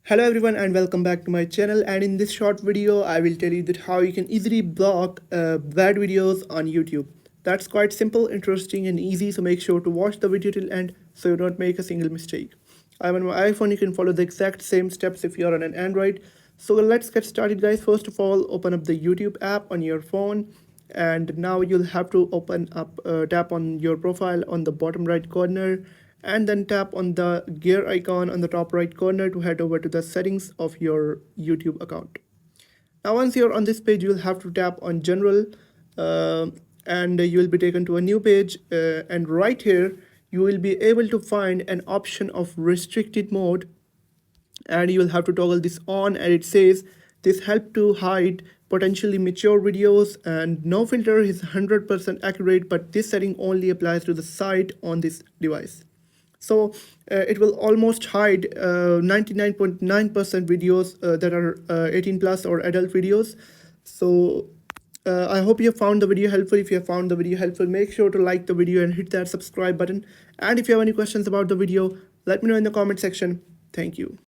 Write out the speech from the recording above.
Hello everyone and welcome back to my channel, and in this short video I will tell you that how you can easily block bad videos on YouTube. That's quite simple, interesting and easy, so make sure to watch the video till end so you don't make a single mistake. I'm on my iPhone. You can follow the exact same steps if you're on an Android. So let's get started guys. First of all, open up the YouTube app on your phone, and now you'll have to open up tap on your profile on the bottom right corner, and then tap on the gear icon on the top right corner to head over to the settings of your YouTube account. Now once you're on this page, you'll have to tap on general, uh, and you will be taken to a new page, and right here you will be able to find an option of restricted mode, and you will have to toggle this on, and it says this help to hide potentially mature videos, and no filter is 100% accurate, but this setting only applies to the site on this device. So it will almost hide 99.9% videos that are 18 plus or adult videos. So I hope you have found the video helpful. If you have found the video helpful, make sure to like the video and hit that subscribe button. And if you have any questions about the video, let me know in the comment section. Thank you.